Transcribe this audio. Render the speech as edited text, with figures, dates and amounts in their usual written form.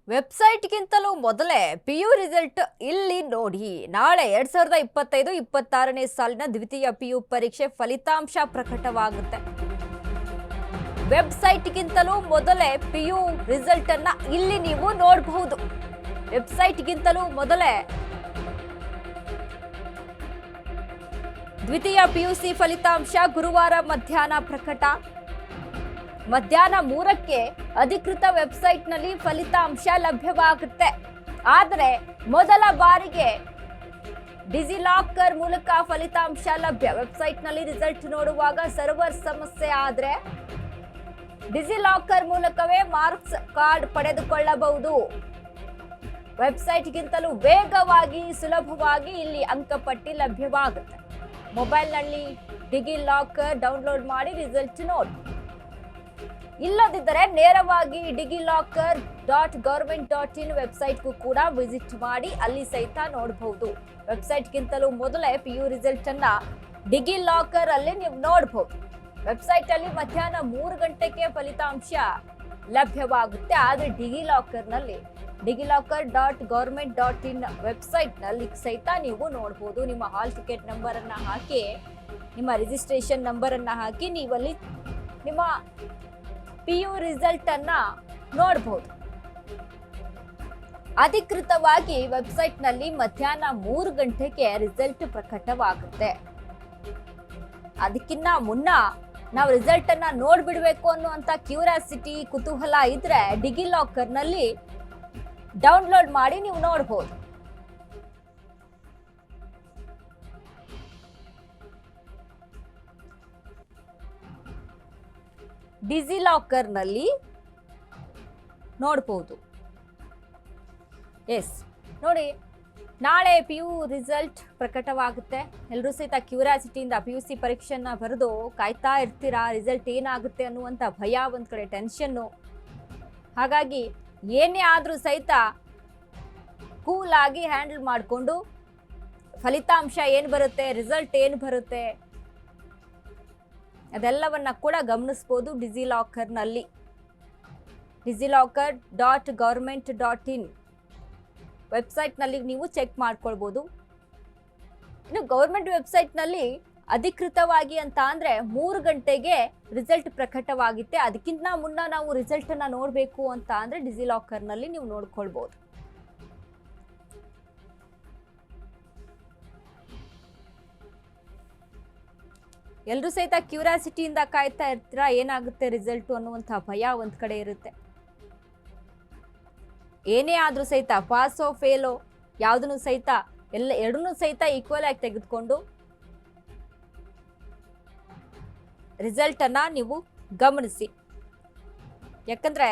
ವೆಬ್ಸೈಟ್ಗಿಂತಲೂ ಮೊದಲೇ PU result ಇಲ್ಲಿ ನೋಡಿ. ನಾಳೆ 2025-26ನೇ ಸಾಲಿನ ದ್ವಿತೀಯ ಪಿಯು ಪರೀಕ್ಷೆ ಫಲಿತಾಂಶ ಪ್ರಕಟವಾಗುತ್ತೆ. ವೆಬ್ಸೈಟ್ಗಿಂತಲೂ ಮೊದಲೇ ಪಿಯು ರಿಸಲ್ಟ್ ಅನ್ನ ಇಲ್ಲಿ ನೀವು ನೋಡಬಹುದು. ವೆಬ್ಸೈಟ್ಗಿಂತಲೂ ಮೊದಲೇ ದ್ವಿತೀಯ ಪಿಯುಸಿ ಫಲಿತಾಂಶ ಗುರುವಾರ ಮಧ್ಯಾಹ್ನ ಪ್ರಕಟ. ಮಧ್ಯಾಹ್ನ 3ಕ್ಕೆ ಅಧಿಕೃತ ವೆಬ್ಸೈಟ್ನಲ್ಲಿ ಫಲಿತಾಂಶ ಲಭ್ಯವಾಗುತ್ತೆ. ಆದರೆ ಮೊದಲ ಬಾರಿಗೆ ಡಿಜಿಲಾಕರ್ ಮೂಲಕ ಫಲಿತಾಂಶ ಲಭ್ಯ. ವೆಬ್ಸೈಟ್ನಲ್ಲಿ ರಿಸಲ್ಟ್ ನೋಡುವಾಗ ಸರ್ವರ್ ಸಮಸ್ಯೆ ಆದರೆ ಡಿಜಿಲಾಕರ್ ಮೂಲಕವೇ ಮಾರ್ಕ್ಸ್ ಕಾರ್ಡ್ ಪಡೆದುಕೊಳ್ಳಬಹುದು. ವೆಬ್ಸೈಟ್ಗಿಂತಲೂ ವೇಗವಾಗಿ ಸುಲಭವಾಗಿ ಇಲ್ಲಿ ಅಂಕಪಟ್ಟಿ ಲಭ್ಯವಾಗುತ್ತೆ. ಮೊಬೈಲ್ನಲ್ಲಿ ಡಿಜಿಲಾಕರ್ ಡೌನ್ಲೋಡ್ ಮಾಡಿ ರಿಸಲ್ಟ್ ನೋಡಿ. ಇಲ್ಲದಿದ್ದರೆ ನೇರವಾಗಿ digilocker.government.in ವೆಬ್ಸೈಟ್ಗೂ ಕೂಡ ವಿಸಿಟ್ ಮಾಡಿ ಅಲ್ಲಿ ಸಹಿತ ನೋಡಬಹುದು. ವೆಬ್ಸೈಟ್ಗಿಂತಲೂ ಮೊದಲೇ ಪಿಯು ರಿಸಲ್ಟ್ ಅನ್ನ ಡಿಜಿಲಾಕರ್ ಅಲ್ಲಿ ನೀವು ನೋಡಬಹುದು. ವೆಬ್ಸೈಟ್ ಅಲ್ಲಿ ಮಧ್ಯಾಹ್ನ 3 ಗಂಟೆಗೆ ಫಲಿತಾಂಶ ಲಭ್ಯವಾಗುತ್ತೆ. ಆದರೆ ಡಿಜಿಲಾಕರ್ನಲ್ಲಿ digilocker.government.in ವೆಬ್ಸೈಟ್ ನಲ್ಲಿ ಸಹಿತ ನೀವು ನೋಡಬಹುದು. ನಿಮ್ಮ ಹಾಲ್ ಟಿಕೆಟ್ ನಂಬರ್ ಅನ್ನ ಹಾಕಿ, ನಿಮ್ಮ ರಿಜಿಸ್ಟ್ರೇಷನ್ ನಂಬರ್ ಅನ್ನ ಹಾಕಿ ನೀವಲ್ಲಿ ನಿಮ್ಮ ಪಿಯು ರಿಸಲ್ಟ್ ಅನ್ನ ನೋಡಬಹುದು. ಅಧಿಕೃತವಾಗಿ ವೆಬ್ಸೈಟ್ ನಲ್ಲಿ ಮಧ್ಯಾಹ್ನ 3 ಗಂಟೆಗೆ ರಿಸಲ್ಟ್ ಪ್ರಕಟವಾಗುತ್ತೆ. ಅದಕ್ಕಿಂತ ಮುನ್ನ ನಾವು ರಿಸಲ್ಟ್ ಅನ್ನ ನೋಡ್ಬಿಡ್ಬೇಕು ಅನ್ನುವಂತ ಕ್ಯೂರಿಯಾಸಿಟಿ, ಕುತೂಹಲ ಇದ್ರೆ ಡಿಜಿಲಾಕರ್ ನಲ್ಲಿ ಡೌನ್ಲೋಡ್ ಮಾಡಿ ನೀವು ನೋಡಬಹುದು. ಡಿಜಿಲಾಕರ್ ನಲ್ಲಿ ನೋಡಬಹುದು. ಎಸ್ ನೋಡಿ, ನಾಳೆ ಪಿಯು ರಿಸಲ್ಟ್ ಪ್ರಕಟವಾಗುತ್ತೆ. ಎಲ್ಲರೂ ಸಹಿತ ಕ್ಯೂರಿಯಾಸಿಟಿಯಿಂದ ಪಿಯುಸಿ ಪರೀಕ್ಷೆಯನ್ನ ಬರೆದು ಕಾಯ್ತಾ ಇರ್ತೀರಾ. ರಿಸಲ್ಟ್ ಏನಾಗುತ್ತೆ ಅನ್ನುವಂಥ ಭಯ, ಒಂದ್ ಕಡೆ ಟೆನ್ಷನ್ನು. ಹಾಗಾಗಿ ಏನೇ ಆದರೂ ಸಹಿತ ಕೂಲ್ ಆಗಿ ಹ್ಯಾಂಡಲ್ ಮಾಡಿಕೊಂಡು ಫಲಿತಾಂಶ ಏನು ಬರುತ್ತೆ, ರಿಸಲ್ಟ್ ಏನು ಬರುತ್ತೆ ಅದೆಲ್ಲವನ್ನ ಕೂಡ ಗಮನಿಸಬಹುದು ಡಿಜಿಲಾಕರ್ನಲ್ಲಿ. digilocker.government.in ವೆಬ್ಸೈಟ್ನಲ್ಲಿ ನೀವು ಚೆಕ್ ಮಾಡ್ಕೊಳ್ಬೋದು. ಇನ್ನು ಗೌರ್ಮೆಂಟ್ ವೆಬ್ಸೈಟ್ನಲ್ಲಿ ಅಧಿಕೃತವಾಗಿ ಅಂತ ಅಂದರೆ 3 ಗಂಟೆಗೆ ರಿಸಲ್ಟ್ ಪ್ರಕಟವಾಗುತ್ತೆ. ಅದಕ್ಕಿಂತ ಮುನ್ನ ನಾವು ರಿಸಲ್ಟನ್ನು ನೋಡಬೇಕು ಅಂತ ಅಂದರೆ ಡಿಜಿಲಾಕರ್ನಲ್ಲಿ ನೀವು ನೋಡ್ಕೊಳ್ಬೋದು. ಎಲ್ಲರೂ ಸಹಿತ ಕ್ಯೂರಿಯಾಸಿಟಿಯಿಂದ ಕಾಯ್ತಾ ಇರ್ತೀರಾ, ಏನಾಗುತ್ತೆ ರಿಸಲ್ಟು ಅನ್ನುವಂಥ ಭಯ ಒಂದು ಕಡೆ ಇರುತ್ತೆ. ಏನೇ ಆದರೂ ಸಹಿತ ಪಾಸೋ ಫೇಲೋ ಯಾವುದನ್ನು ಸಹಿತ ಎರಡನ್ನೂ ಸಹಿತ ಈಕ್ವಲ್ ಆಗಿ ತೆಗೆದುಕೊಂಡು ರಿಸಲ್ಟನ್ನು ನೀವು ಗಮನಿಸಿ. ಯಾಕಂದರೆ